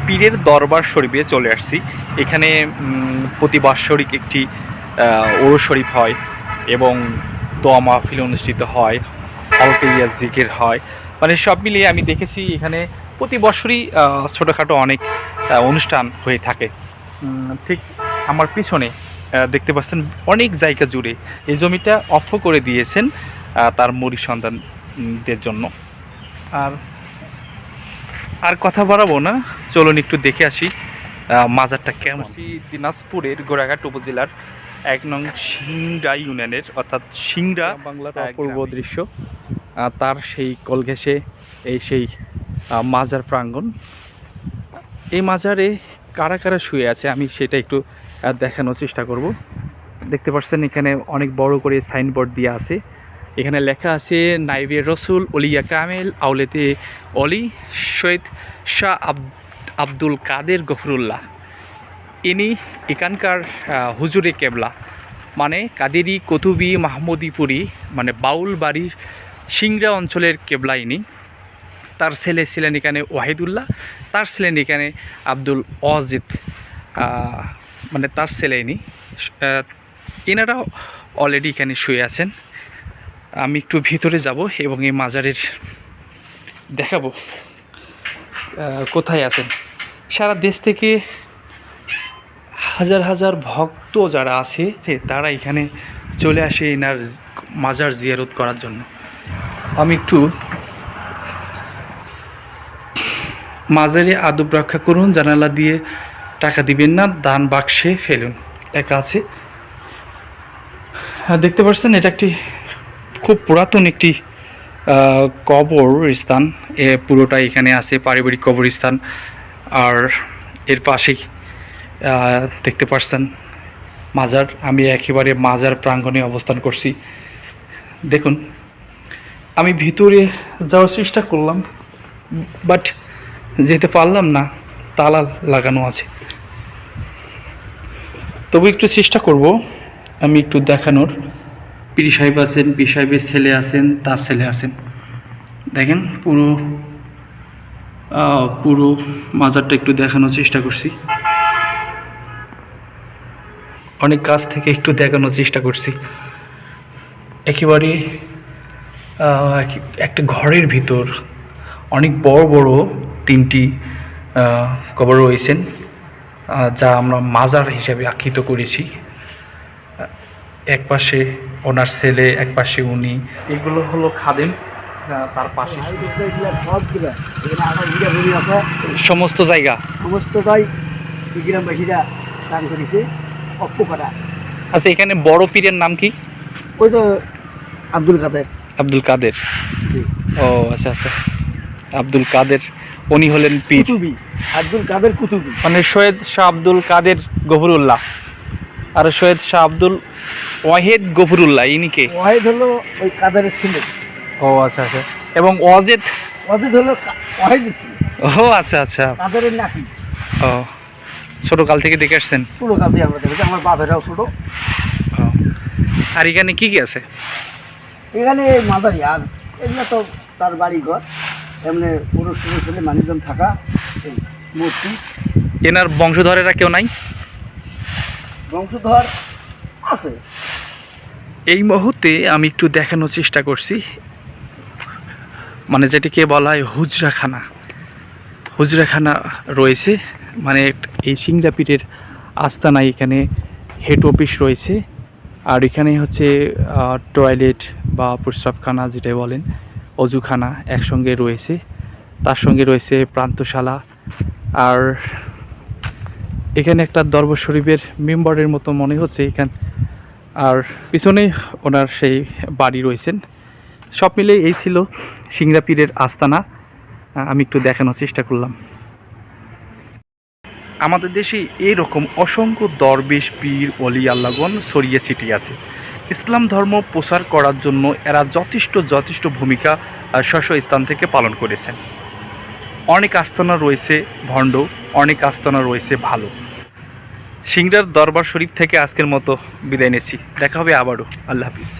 পীরের দরবার শরীফে চলে আসছি। এখানে প্রতি বাৎসরিক একটি ওরস শরীফ হয় এবং দোয়া মাহফিল অনুষ্ঠিত হয়, হলকে ইয়া জিকির হয়। মানে সব মিলিয়ে আমি দেখেছি এখানে প্রতি বছরই ছোটোখাটো অনেক অনুষ্ঠান হয়ে থাকে। ঠিক আমার পিছনে দেখতে পাচ্ছেন অনেক জায়গা জুড়ে এই জমিটা অফ করে দিয়েছেন তার মুরি সন্তানদের জন্য। আর আর কথা বাড়াবো না, চলুন একটু দেখে আসি মাজারটা কেমন। দিনাজপুরের গোড়াঘাট উপজেলার ১ নং সিংড়া ইউনিয়নের অর্থাৎ সিংড়া বাংলার অপূর্ব দৃশ্য। তার সেই কল ঘেঁষে এই সেই মাজার প্রাঙ্গণ। এই মাজারে কারা কারা শুয়ে আছে আমি সেটা একটু দেখানোর চেষ্টা করব। দেখতে পাচ্ছেন এখানে অনেক বড় করে সাইনবোর্ড দেওয়া আছে। এখানে লেখা আছে নাইবে রসুল অলিয়া কামেল আউলেতে অলি সৈয়দ শাহ আব্দুল কাদের গফরুল্লাহ। ইনি এখানকার হুজুরে কেবলা, মানে কাদেরি কতুবি মাহমুদিপুরি, মানে বাউল বাড়ি সিংড়া অঞ্চলের কেবলা ইনি। তার ছেলে ছিলেন এখানে ওয়াহিদুল্লাহ, তার ছিলেন এখানে আব্দুল ওয়াজিদ, মানে তার ছেলে ইনি। এনারা অলরেডি এখানে শুয়ে আছেন। আমি একটু ভিতরে যাব এবং এই মাজারের দেখাবো কোথায় আছেন। সারা দেশ থেকে হাজার হাজার ভক্ত যারা আছে তারা এখানে চলে আসে এনার মাজার জিয়ারত করার জন্য। আমি একটু মাজারে আদব রক্ষা করুন, জানালা দিয়ে টাকা দিবেন না, দান বাক্সে ফেলুন লেখা আছে। দেখতে পাচ্ছেন এটা একটি খুব পুরাতন একটি কবরস্থান। পুরোটাই এখানে আছে পারিবারিক কবরস্থান। আর এর পাশেই দেখতে পাচ্ছেন মাজার। আমি একেবারে মাজার প্রাঙ্গণে অবস্থান করছি। দেখুন আমি ভিতরে যাওয়ার চেষ্টা করলাম, বাট যেতে পারলাম না, তালা লাগানো আছে। তবু একটু চেষ্টা করব আমি একটু দেখানোর। পীর সাহেব আছেন, পীর সাহেবের ছেলে আছেন, তার ছেলে আছেন। দেখেন পুরো পুরো মাজারটা একটু দেখানোর চেষ্টা করছি, অনেক কাছ থেকে একটু দেখানোর চেষ্টা করছি। একেবারে একটা ঘরের ভিতর অনেক বড় বড় 3টি কবর রয়েছেন, যা আমরা মাজার হিসাবে আখ্যিত করেছি। এক পাশে ওনার ছেলে, এক পাশে উনি। এগুলো হলো খাদেম, তার পাশে সমস্ত জায়গায় গ্রামবাসীরা দান করেছে। আচ্ছা, এখানে বড় পীরের নাম কি? ওই তো আব্দুল কাদের। আব্দুল কাদের, ও আচ্ছা আচ্ছা, আব্দুল কাদের উনি হলেন পীর। আব্দুল কাদের কুতুবি, মানে সৈয়দ শাহ আব্দুল কাদের গফরুল্লাহ আর সৈয়দ শাহ আব্দুল ওয়াহিদ গফরুল্লাহ। ইনি কে? ওয়াহিদ হলো ওই কাদেরের ছেলে। ও আচ্ছা আচ্ছা। এবং ওয়াজিদ হলো ওয়াহিদের ছেলে। ও আচ্ছা আচ্ছা, কাদেরের নাতি। ও ছোটকাল থেকে দেখে আসছেন? ছোটকাল থেকে আমরা দেখেছি, আমার বাপেরাও ছোট। আর এখানে কি কি আছে? এখানে মাদারি, আর এগুলো তো তার বাড়ি ঘর, এমনি পুরুষ ছেলে মানুষজন থাকা এই মূর্তি। এনার বংশধরেরা কেউ নাই? বংশধর আছে। এই মুহূর্তে আমি একটু দেখানোর চেষ্টা করছি, মানে যেটিকে বলা হয় হুজরাখানা। হুজরাখানা রয়েছে, মানে এই সিংড়া পীরের আস্তানায় এখানে হেড অফিস রয়েছে। আর এখানে হচ্ছে টয়লেট বা প্রস্রাবখানা যেটা বলেন, অজুখানা একসঙ্গে রয়েছে। তার সঙ্গে রয়েছে প্রান্তশালা। আর এখানে একটা দরবার শরীফের মেম্বারের মতো মনে হচ্ছে এখানে। আর পিছনেই ওনার সেই বাড়ি রয়েছেন। সব মিলে এই ছিল সিংড়া পীরের আস্তানা। আমি একটু দেখানোর চেষ্টা করলাম। আমাদের দেশে এরকম অসংখ্য দরবেশ, পীর, অলি আল্লাহগণ ছড়িয়ে ছিটিয়ে আছে। ইসলাম ধর্ম প্রচার করার জন্য এরা যথেষ্ট ভূমিকা স্ব স্থান থেকে পালন করেছেন। অনেক আস্তানা রয়েছে ভণ্ড, অনেক আস্তানা রয়েছে ভালো। সিংড়ার দরবার শরীফ থেকে আজকের মতো বিদায় নিচ্ছি। দেখা হবে আবারও। আল্লাহ হাফিজ।